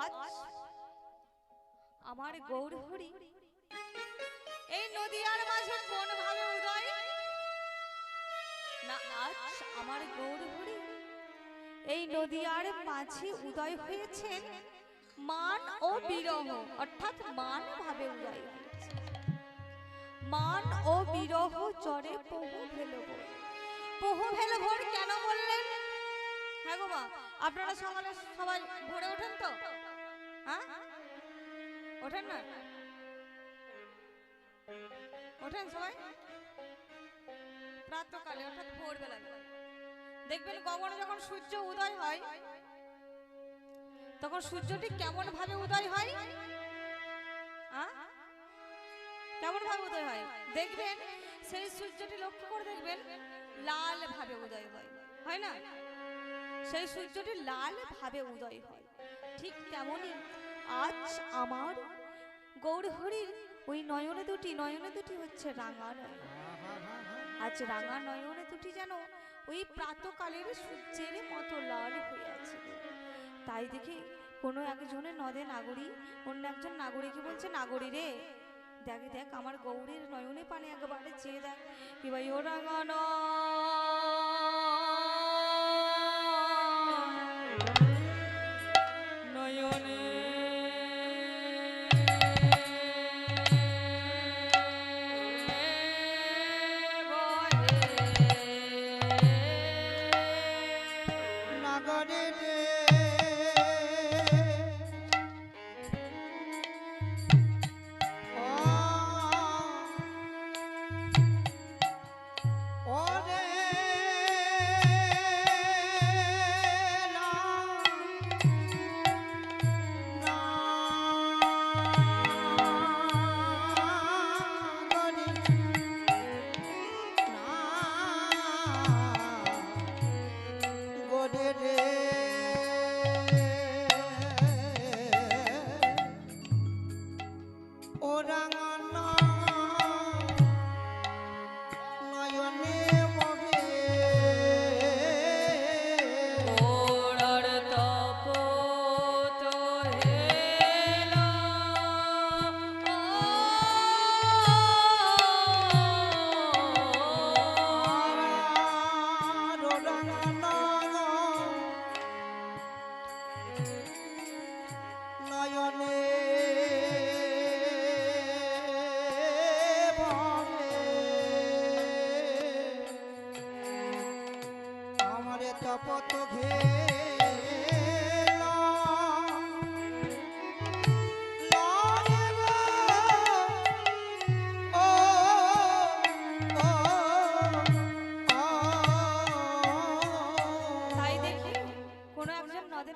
আজ আমার গৌর হরি এই নদিয়ার মাঝে কোন ভাবে উদয় না, আজ আমার গৌর হরি এই নদিয়ার মাঝে উদয় হয়েছেন মান ও বিরহ, অর্থাৎ মান ভাবে উদয় হয়েছে। মান ও বিরহ চরে পহু ভেলব। পহু ভেলব কেন বললেন? হ্যাঁ গো মা, আপনারা সকালে সবাই ভোরে ওঠেন তো? হ্যাঁ ওঠেন না? ওঠেন সবাই প্রাতঃকালে, অর্থাৎ ভোরবেলা। দেখবেন গগনে যখন সূর্য উদয় হয় তখন সূর্যটি কেমন ভাবে উদয় হয়? কেমন ভাবে উদয় হয়? দেখবেন সেই সূর্যটি লক্ষ্য করে দেখবেন লাল ভাবে উদয় হয়, হয় না? সেই সূর্যটি লাল ভাবে উদয় হয়। ঠিক তেমনই আজ আমার গৌর হরির ওই নয়নে দুটি হচ্ছে রাঙা নয়ন। আজ রাঙা নয়নে দুটি যেন ওই প্রাতকালের সূর্যের মতো লাল হয়ে আছে। তাই দেখে কোনো একজনের নদে নাগরী অন্য একজন নাগরীকে বলছে, নাগরী রে দেখ দেখ আমার গৌরের নয়নে পানে একবারে চেয়ে দেখ কি ভাই ও রাঙা নয়নে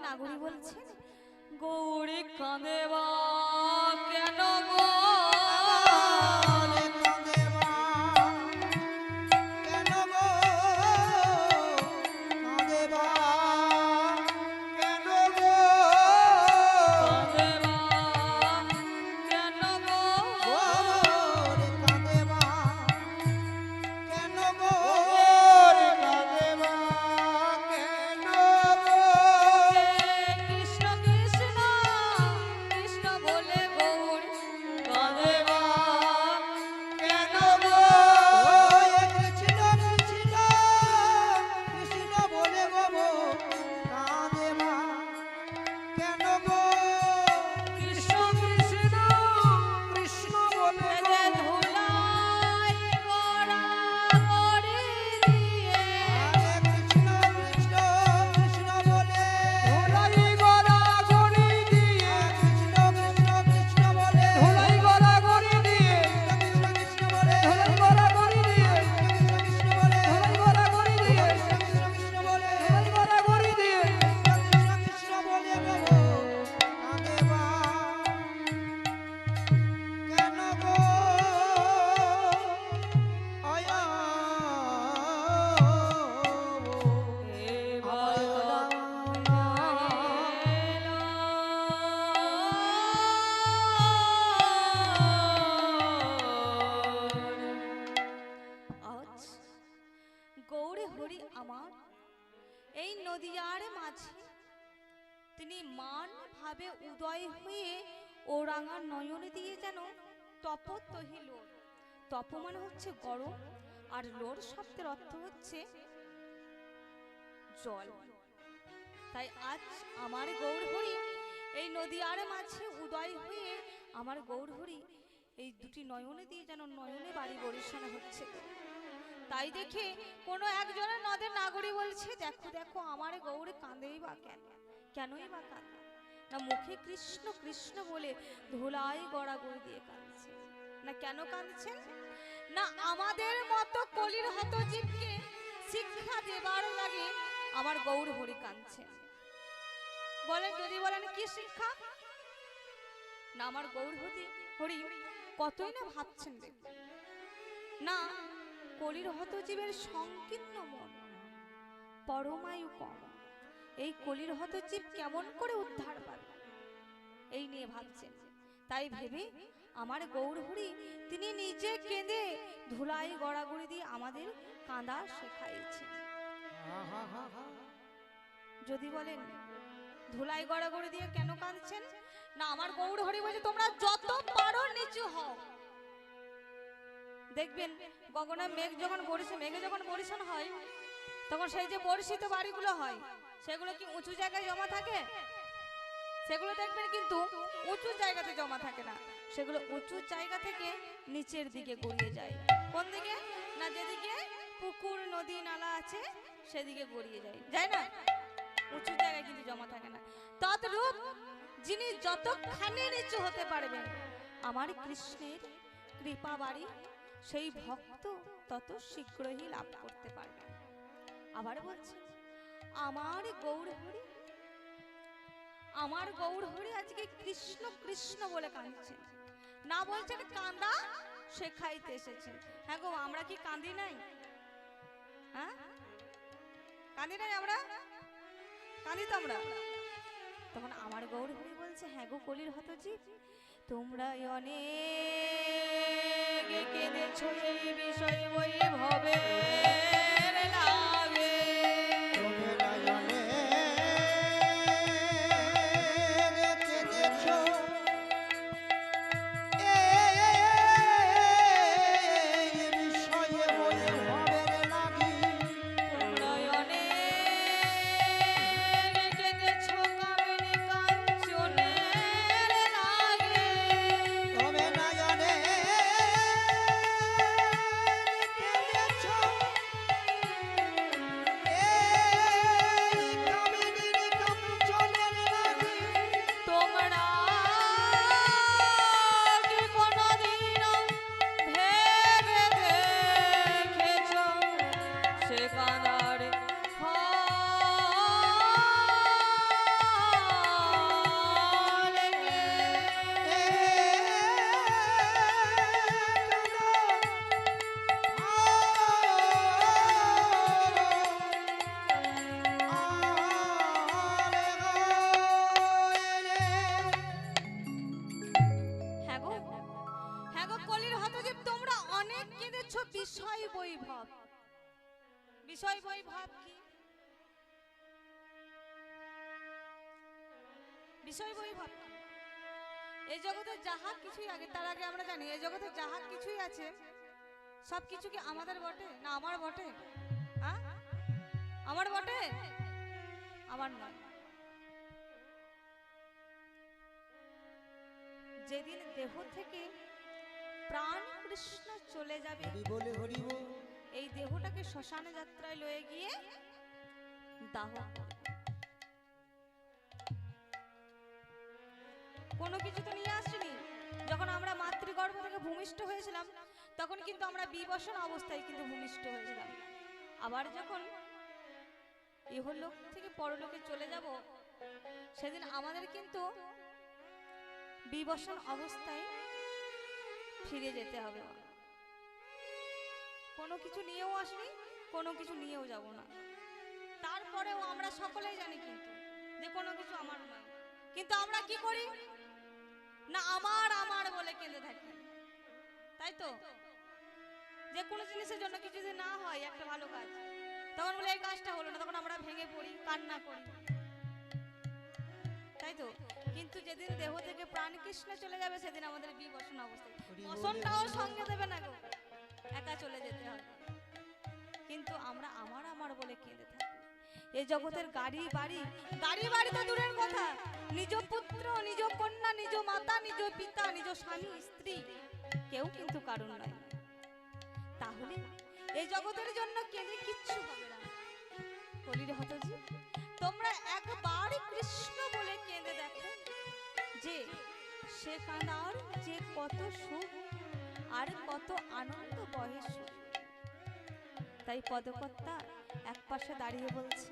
নাগরী বলছেন গৌরী কাঁদেবা কেন গো তিনি মান ভাবে উদয় হয়ে ও রাঙা নয়ন দিয়ে যেন তপতহি লোর। তপ মানে হচ্ছে গরম, আর লোর শব্দের অর্থ হচ্ছে জল। তাই আজ আমার গৌরহরি এই নদীয়ার মাঝে উদয় হয়ে আমার গৌরহরি এই দুটি নয়নে দিয়ে যেন নয়নে বাড়ি বরিশান হচ্ছে। তাই দেখে কোনো একজনের নদের নাগরী বলছে, দেখো দেখো আমার গৌর কাঁদেই বা কেন, কেনই বা কাঁদে না, মুখে কৃষ্ণ কৃষ্ণ বলে ধুলাই গড়াগড়ি দিয়ে কাঁদছে না। কেন কাঁদছেন না, আমাদের মতো কলির হতজীবকে শিক্ষা দেবার লাগে আমার গৌর হরি কাঁদছেন। বলেন, যদি বলেন কি শিক্ষা না, আমার গৌর হরি কতই না ভাবছেন না, কলির হতজীবের সংকীর্ণ মন, পরমায়ু কম, এই কলির হতজীব কেমন করে উদ্ধার পাবে এই নিয়ে ভাবছেন। তাই ভেবে আমার গৌরহরি তিনি নিজে কেঁদে ধুলাই গড়াগড়ি দিয়ে আমাদের কাঁদা শেখাইছেন। যদি বলেন ধুলাই গড়াগড়ি দিয়ে কেন কাঁদছেন না, আমার গৌরহরি বলছে তোমরা যত পারো নিচু হও। দেখবেন গগনা মেঘ যখন মেঘে যখন বর্ষণ হয় তখন সেই যে বর্ষিত বাড়িগুলো হয় সেগুলো কি উঁচু জায়গায় জমা থাকে? সেগুলো দেখবেন কিন্তু উঁচু জায়গাতে জমা থাকে না, সেগুলো উঁচু জায়গা থেকে নিচের দিকে গড়িয়ে যায়। কোন দিকে না, যেদিকে পুকুর নদী নালা আছে সেদিকে গড়িয়ে যায়, যায় না? উঁচু জায়গায় কিন্তু জমা থাকে না। তদ্রূপ যিনি যতখানি নিচু হতে পারবেন আমার কৃষ্ণের কৃপা বাড়ি সেই ভক্ত তত শীঘ্রই লাভ করতে পারবে। আবার বলছে আমার গৌরহরি আজকে কৃষ্ণ কৃষ্ণ বলে কাঁদছেন না, বলছেন কাঁদা শেখাইতে এসেছেন। হ্যাঁ গো, আমরা কি কাঁদি নাই? হ্যাঁ কাঁদি নাই? আমরা কাঁদি তো আমরা। তখন আমার গৌরহরি বলছে, হ্যাঁ গো কলির হতজীব, তোমরা অনেক কেঁদেছো এই বিষয় বৈভবে লাগে। বিষয় বৈভব কি? বিষয় বৈভব এই জগতে যাহা কিছুই আগে, তার আগে আমরা জানি এই জগতে যাহা কিছুই আছে সব কিছু কি আমাদের বটে না আমার বটে? হ্যাঁ আমার বটে? আমার নয়। যেদিন দেহ থেকে প্রাণ কৃষ্ণ চলে যাবে, এই দেহটাকে শ্মশানে যাত্রায় লয়ে গিয়ে দাহ করবে। কোনো কিছু তো নিয়ে আসেনি। যখন আমরা মাতৃগর্ভ থেকে ভূমিষ্ঠ হয়েছিলাম তখন কিন্তু আমরা বিবসন অবস্থায় কিন্তু ভূমিষ্ঠ হয়েছিলাম। আবার যখন ইহলোক থেকে পরলোকে চলে যাব সেদিন আমাদের কিন্তু বিবসন অবস্থায় ফিরে যেতে হবে। কোনো কিছু নিয়েও আসনি, কোনো কিছু নিয়েও যাব না। তারপরেও আমরা সকলেই জানি কিন্তু যে কোনো কিছু আমার নয়, কিন্তু আমরা কি করি না আমার আমার বলে কেঁদে থাকি, তাই তো? যে কোনো জিনিসের জন্য কিছু যদি না হয় একটা ভালো কাজ, তখন বলে এই কাজটা হলো না, তখন আমরা ভেঙে পড়ি, কান্না করি। তাই তো? কিন্তু যেদিন দেহ থেকে প্রাণ কৃষ্ণ চলে যাবে সেদিন আমাদের বিবসন অবস্থায়, বসনটাও সঙ্গে দেবে না গো, একা চলে যেতে হবে। কিন্তু আমরা আমার আমার বলে কেঁদে থাকি। এই জগতের গাড়ি বাড়ি তো দূরের কথা, নিজ পুত্র, নিজ কন্যা, নিজ মাতা, নিজ পিতা, নিজ স্বামী, স্ত্রী, কেউ কিন্তু কারণ নয়। তাহলে এই জগতের জন্য কেঁদে কিচ্ছু হবে না। কলির হতজি, তোমরা একবার কৃষ্ণ বলে কেঁদে দেখো, যে সে কাঁদার যে কত সুখ আর কত আনন্দ বহে সুখ। তাই পদকর্তা এক পাশে দাঁড়িয়ে বলছে,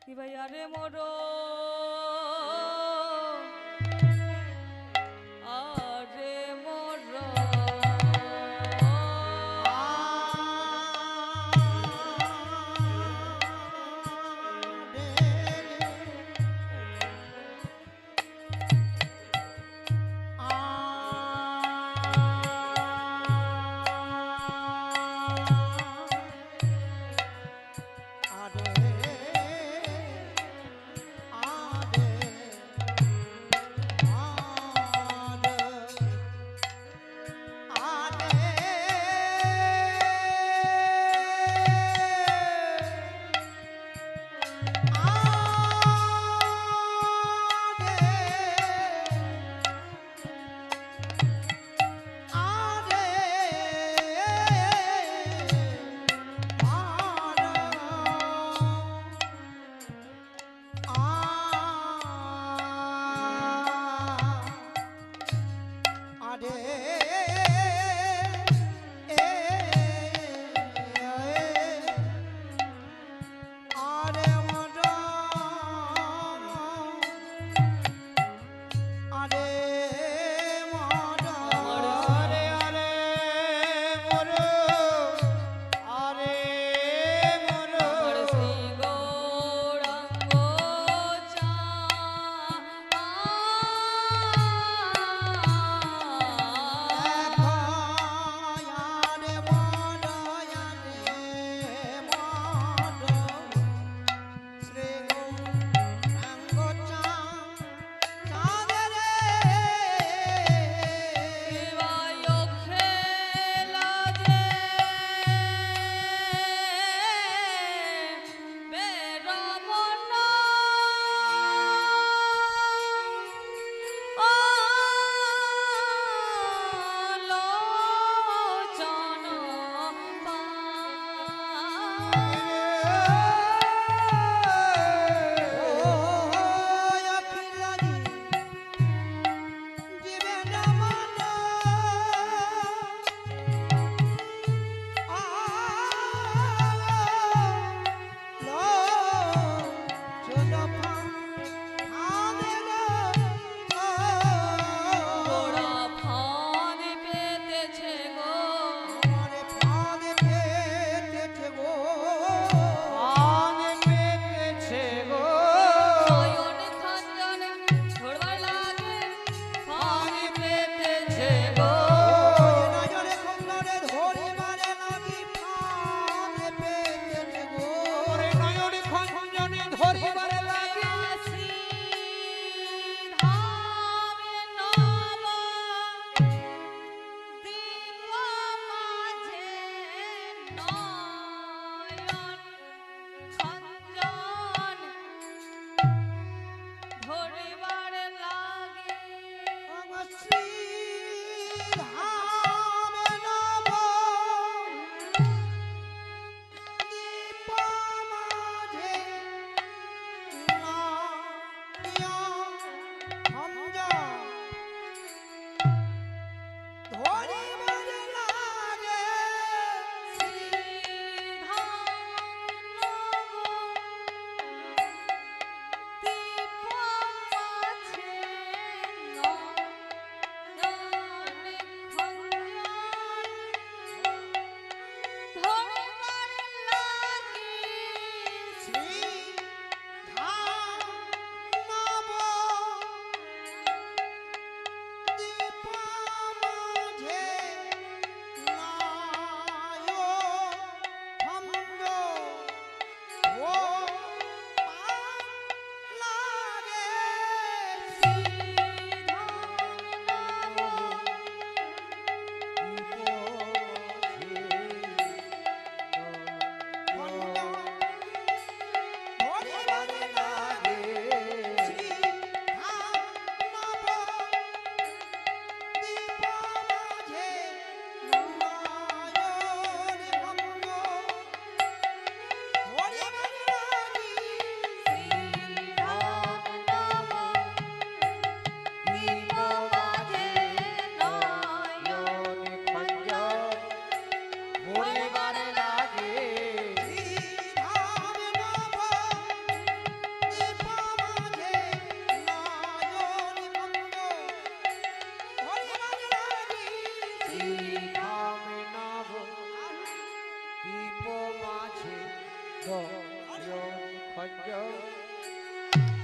কি ভাই আরে মরো আরে মরো আরে মরা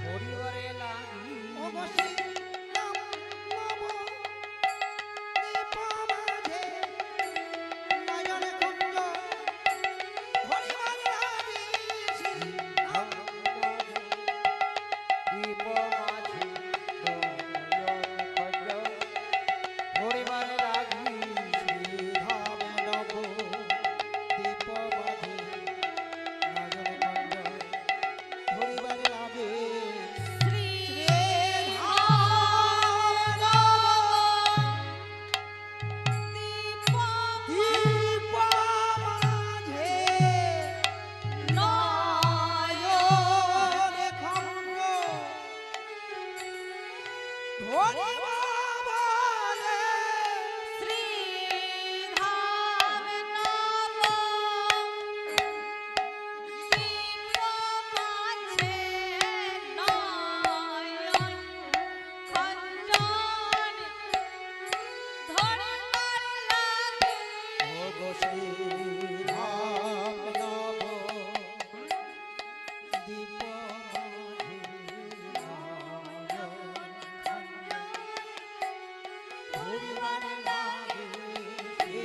পরিবারে লাগি অবশ্যই নাম নব দীপ মাঝে নয়ন কুঞ্জ হরিবার লাগি দীপ মাঝে পরিবারে লাগি ধাম নব দীপ মাঝে নয়ন কুঞ্জ হরিবার লাগি শ্রী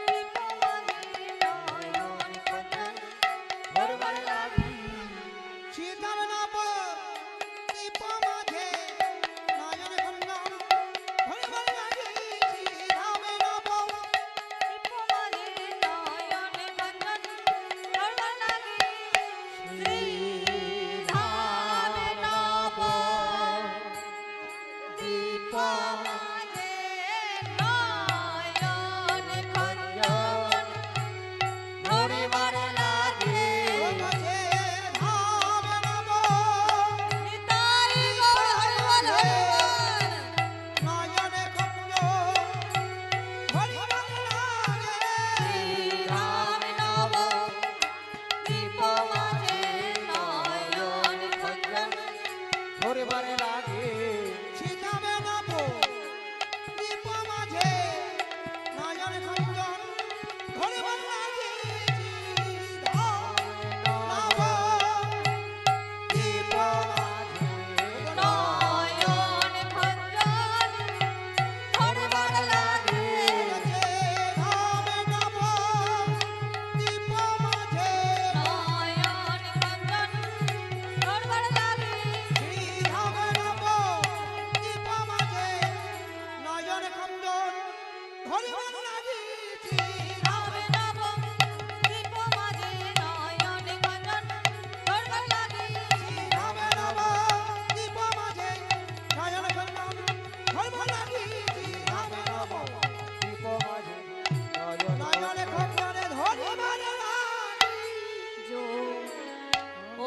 দীপ মাঝে নয়ন কুঞ্জ হরিবার পরিবারে লাগে ছিটাবে নব দীপ মাঝে নয়ন কুঞ্জন হরিবার লাগি নব দীপ মাঝে নয়ন খঞ্জন ধরবার লাগে ধাম নব দীপ মাঝে নয়ন খঞ্জন ধরবার লাগে ধাম নব দীপ মাঝে নয়ন কুঞ্জন হরিবার লাগি রামে নব দীপ মাঝে নয়ন খঞ্জন ধরবার লাগে ধাম নব দীপ মাঝে নয়ন কুঞ্জন হরিবার লাগি ধাম নব দীপ মাঝে নয়ন নয়নে খঞ্জনে ধরিবার লাগি জো ও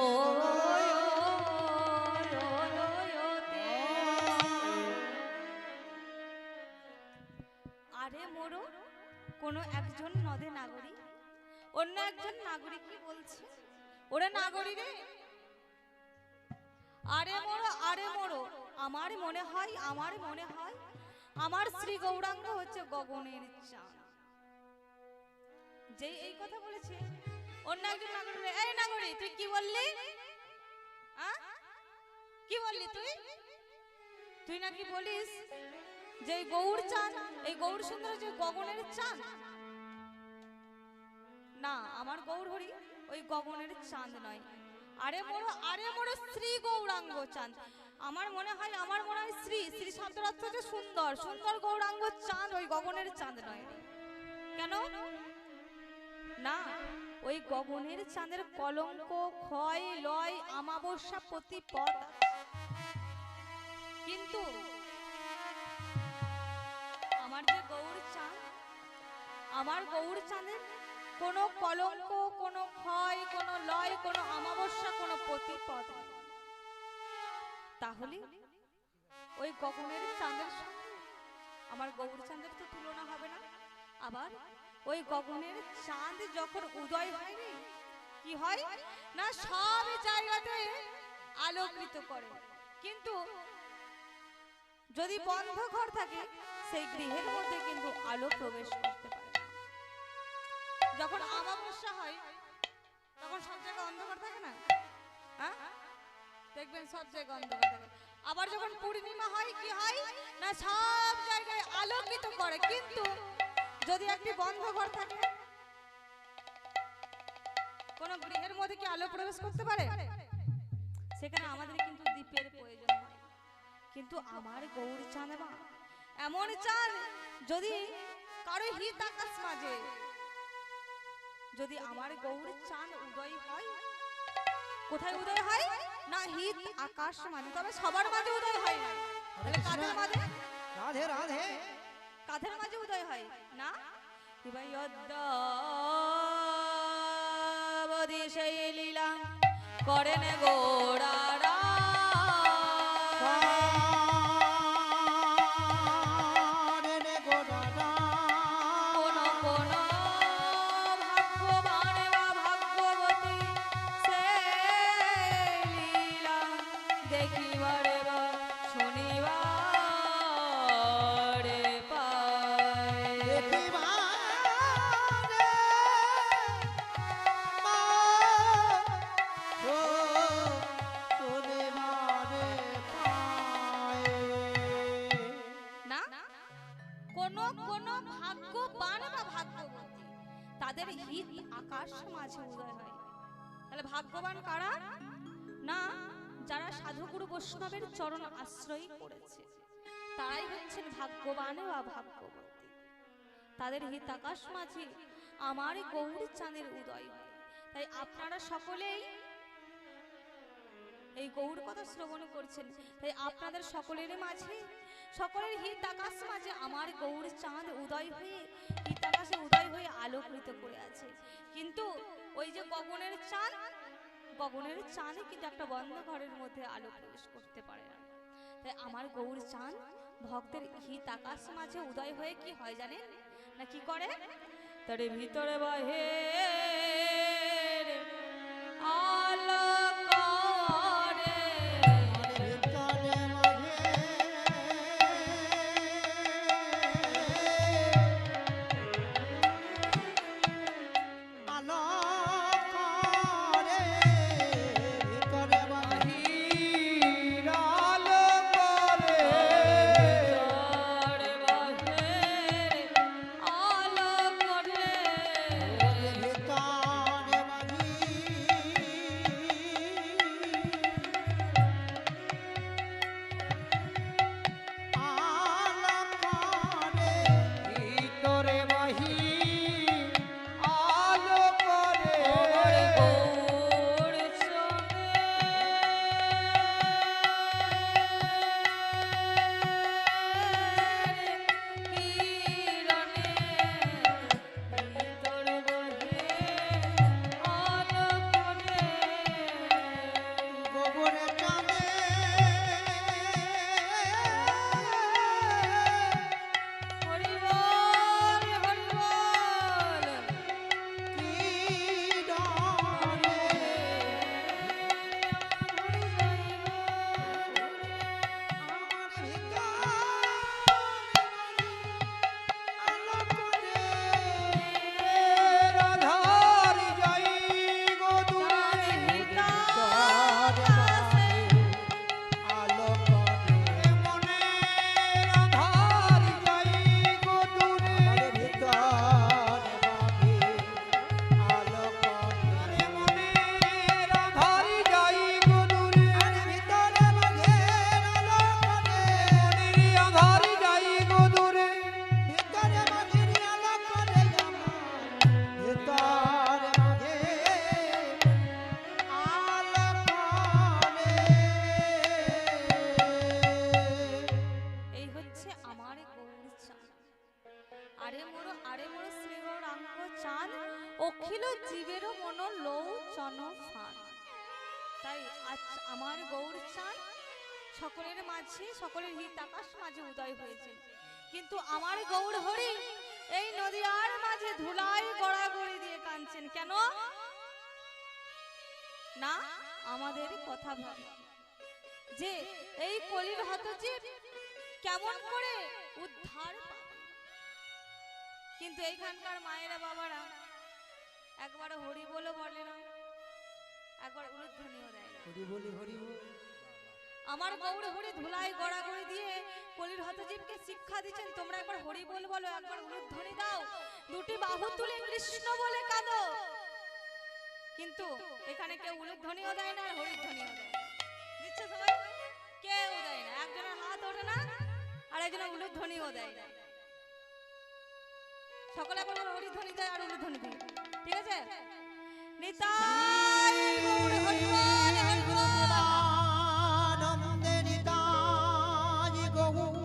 আরে মোরো কোন একজন নদে নাগরিক অন্য একজন নাগরিক কি বলছে ওরে নাগরিক রে আরে মোরো আমার মনে হয় আমার শ্রী গৌরাঙ্গ হচ্ছে গগনের চাঁদ যে এই কথা বলেছে অন্য একজন নাগরিক এই নাগরিক তুই কি বললি কি বললি তুই নাকি বলিস যে গৌর চাঁদ এই গৌর সুন্দর যে গগনের চাঁদ না আমার গৌর হরি ওই গগনের চাঁদ নয় আরে মোর শ্রী গৌরাঙ্গ চাঁদ আমার মনে হয় শ্রী শব্দের অর্থ হচ্ছে সুন্দর সুন্দর গৌরাঙ্গ চাঁদ ওই গগনের চাঁদ নয় কেন না ওই গগনের চাঁদের কলঙ্ক ক্ষয় লয় আমাবস্যা প্রতিপদ কিন্তু আমার যে গৌর চাঁদ আমার গৌর চাঁদের কোনো কলঙ্ক, কোনো ক্ষয়, কোনো লয়, কোনো অমাবস্যা, কোনো প্রতিপদ নেই। তাহলে ওই গগনের চাঁদের সঙ্গে আমার গৌর চাঁদের তো তুলনা হবে না। আবার ওই গগনের চাঁদ যখন উদয় হয় রে, কি হয় না সব জায়গাতে আলোকিত করে, কিন্তু যদি বন্ধ ঘর থাকে সেই গৃহের মধ্যে কিন্তু আলো প্রবেশ করতে পারে না। যখন অমাবস্যা হয় তখন সব জায়গায় অন্ধকার থাকে না, হ্যাঁ দেখবেন সব জায়গায় অন্ধকার থাকে। আবার যখন পূর্ণিমা হয় কি হয় না সব জায়গায় আলোকিত করে, কিন্তু যদি একটি বন্ধ ঘর থাকে কোন গৃহের মধ্যে কি আলো প্রবেশ করতে পারে? সেখানে আমাদের কিন্তু দীপের প্রয়োজন হয়। কিন্তু আমার গৌর চাঁদ মা এমন চাঁদ, যদি কারো হিত আকাশ মাঝে যদি আমার গৌর চাঁদ উদয় হয়, কোথায় উদয় হয় না হিত আকাশ মাঝে, তবে সবার মাঝে উদয় হয় না। তাহলে কাদের মাঝে? রাধে রাধে। কাদের মাঝে উদয় হয় না সেই লীলা করেন গোড়ারা তাদের হিত আকাশ মাঝে উদয় হয়। তাহলে ভাগ্যবান কারা না যারা সাধুগুরু বৈষ্ণবের চরণ আশ্রয় করেছে, তারাই হচ্ছেন ভাগ্যবান বা ভাগ্যবতী। তাদের হিত আকাশ মাঝে আমার গৌর চাঁদের উদয় হয়। তাই আপনারা সকলেই এই গৌর কথা শ্রবণ করছেন, তাই আপনাদের সকলের মাঝে সকলের হিত আকাশ মাঝে আমার গৌর চাঁদ উদয় হয়ে হিত আকাশে উদয় হয়ে আলোকিত করে আছে। কিন্তু ওই যে গগনের চাঁদ, গগনের চাঁদে কিন্তু একটা বন্ধ ঘরের মধ্যে আলো প্রবেশ করতে পারে না। তাই আমার গৌর চাঁদ ভক্তের হিত আকাশ মাঝে উদয় হয়ে কি হয় জানেন না কি করে? তার ভিতরে বাহে আলো তা মহান। তাই আজ আমার গৌর চাঁদ সকলের মাঝে, সকলের হিত আকাশ মাঝে উদয় হয়েছে, কিন্তু আমার গৌর হরি এই নদীয়ার মাঝে ধুলাই গড়াগড়ি দিয়ে কাঁদছেন কেন? না আমাদের কথা ভাবে যে এই কলির হতজীব কেমন করে উদ্ধার পাবে। কিন্তু এইখানকার মায়েরা বাবারা একবার হরি বলে বলে না, একবার উলুধ্বনিও দেয় না। হরি বলি হরি বল। আমার গৌর হরি ধুলাই গড়াগড়ি দিয়ে কলির হতজীবকে শিক্ষা দিচ্ছেন, তোমরা একবার হরি বল বলো, একবার উলুধ্বনি দাও, দুটি বাহু তুলে কৃষ্ণ বলে কাঁদো। কিন্তু এখানে কেউ উলুধ্বনিও দেয় না আর হরিধ্বনিও দেয় না। দিচ্ছে সবাই? কেউ দেয় না। একজনের হাত ওঠে না আর একজনের উলুধ্বনিও দেয় না। সকলে একবার হরিধ্বনি দেয় আর উলুধ্বনি দেয়, ঠিক আছে? নিতাই গৌর হরি বল, হরি বল। আনন্দে নিতাই গৌর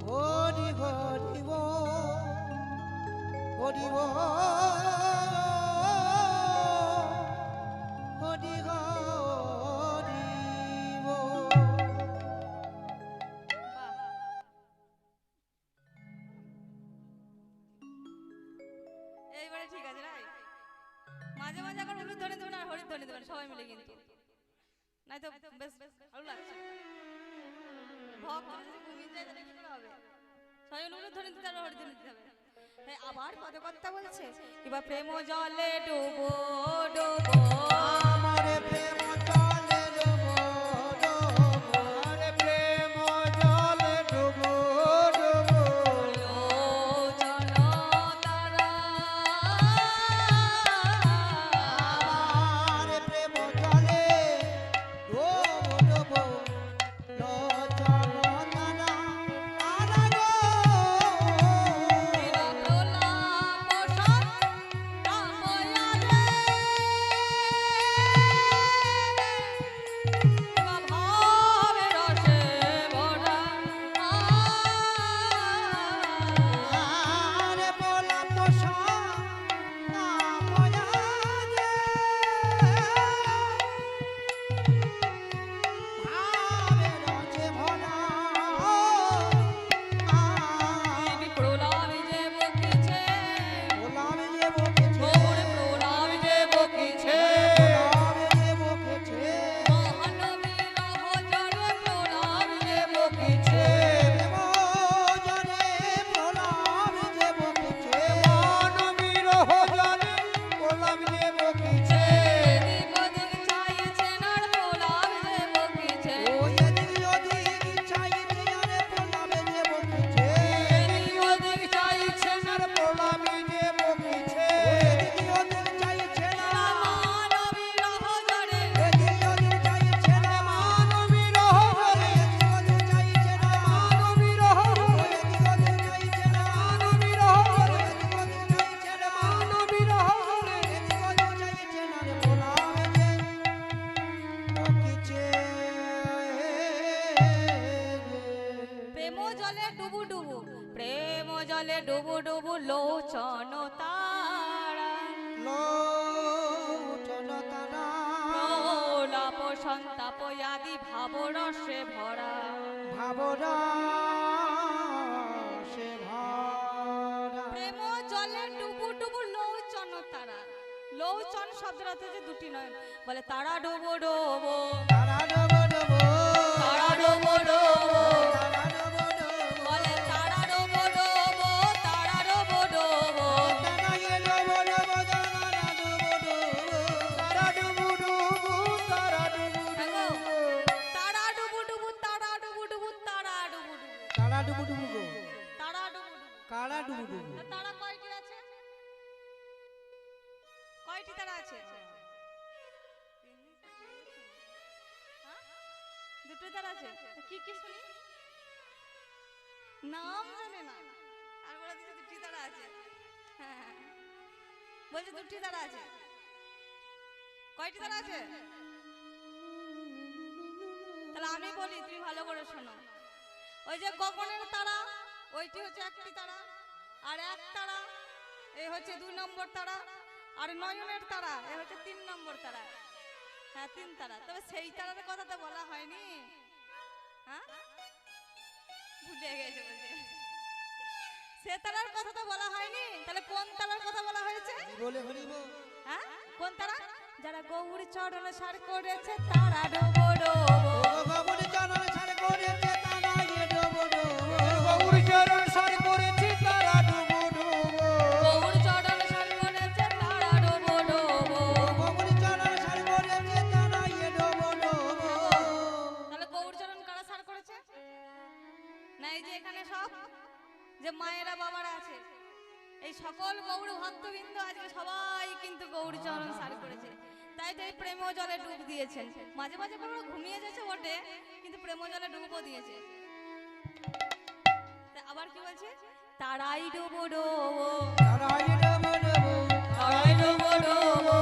হরি হরি বল, হরি বল, হরি হরি বল। এইবারে ঠিক আছে রাই। মাঝে মাঝে এখন উলুধ্বনি দেবেন আর হরিধ্বনি দেবেন সবাই মিলে, কিন্তু নাই তো বেশ ভালো লাগছে। ভক্ত যদি ঘুমিয়ে যায় তাহলে কি করে হবে? সবাই উলুধ্বনি দিতে আর হরিধ্বনি দিতে হবে। তাই আবার পদকর্তা বলছে কিবা প্রেম জলে ডুবো ডুবো আমার প্রেম জলে ডুবো ডুবো, আমার প্রেম জলে ডুবো ডুবো, চলো তারা আমার প্রেম জলে ডুবো ডুবো, লোচন নানা আনাগো। আরে বলা পোষা না ময়া রে, ভাবে রচে ভরা গোলামে যে বকেছে, গোলামে যে বকেছে, জনে প্রণামে যে বকেছে, মানবীর হজনে গোলাম যে বকিছে, ওই এদিক ওদিক চাইছে আরে প্রণামে যে বকেছে, ওদিক চাইছেন আর গোলামি যে বকিছে, এদিক ওদিক চাইছে না, এদিক ওদিক চাইছে না, মানবীর হজনে এদিক ওদিক চাইছে না, মানবীর হজনে এদিক ওদিক চাইছে না, মানবীর হজনে এদিক ওদিক চাইছে না, মানবীর হজনে এদিক ওদিক চাইছে না রে প্রণামে যে বকেছে। প্রেম জলে ডুবু ডুবু, প্রেম জলে ডুবু ডুবু লোচন তারা লোচন তারা প্রলাপ সন্তাপ আদি ভাবরসে ভরা। ভাবরা সে ভরা। প্রেম জলে ডুবু ডুবু লোচন তারা। লোচন শব্দের অর্থ হচ্ছে দুটি নয়ন, বলে তারা ডুবো ডুবো, তারা ডুবো ডুবো, তারা ডুবো ডুবো, তারা ডুবো ডুবো, বলে তারা ডুবো ডুবো, তারা ডুবো ডুবো। তারা এ ডুবো ডুবো, তারা ডুবো ডুবো, তারা ডুবু ডুবু, তারা ডুবু দেখো, ডুবু, তারা ডুবু ডুবু, তারা ডুবু ডুবু, তারা ডুবু ডুবু, তারা ডুবো ডুবো গো, তারা ডুবু ডুবু। কারা ডুবো ডুবো। তো তারা কয়টি আছে? কয়টি তারা আছে? হ্যাঁ? দুটো তারা আছে। তো কি কি শুনি? নাম জানে না আর বলে দিচ্ছে দুটি তারা আছে। হ্যাঁ, বলছে দুটি তারা আছে। কয়টি তারা আছে? তাহলে আমি বলি, তুমি ভালো করে শোনো। ওই যে গগনের তারা, ওইটি হচ্ছে একটি তারা, আর এক তারা এই হচ্ছে 2 নম্বর তারা, আর নয়নের তারা এ হচ্ছে 3 নম্বর তারা। হ্যাঁ 3 তারা, তবে সেই তারার কথা তো বলা হয়নি। হ্যাঁ ভুলে গেছে বলছে, সে তারার কথা তো বলা হয়নি, তাহলে কোন তারার কথা বলা হয়েছে? বলে হরিব হ্যাঁ কোন তারা? যারা গৌর চরণ সার করেছে তারা ডোবো ডোবো। গৌর চরণ সার করেছে তারা এ ডোবো ডোবো। গৌর চরণ সার করেছে তারা ডুবো ডুবো। গৌর চরণ সার করেছে তারা ডোবো ডোবো। গৌর চরণ সার করেছে তারা এ ডোবো ডোবো। তাহলে গৌর চরণ কারা সার করেছে? না এই যে এখানে সব যে মায়েরা বাবারা আছে, এই সকল গৌর ভক্তবৃন্দ আজকে সবাই কিন্তু গৌর চরণ সার করেছে। তাই তো এই প্রেম জলে ডুব দিয়েছেন। মাঝে মাঝে কোনো ঘুমিয়ে যাচ্ছে বটে, কিন্তু প্রেম জলে ডুবও দিয়েছে। তা আবার কি বলছে? তারাই ডুবো ডোবো, তারা এ ডোবো ডোবো। তারাই ডুবো ডোবো।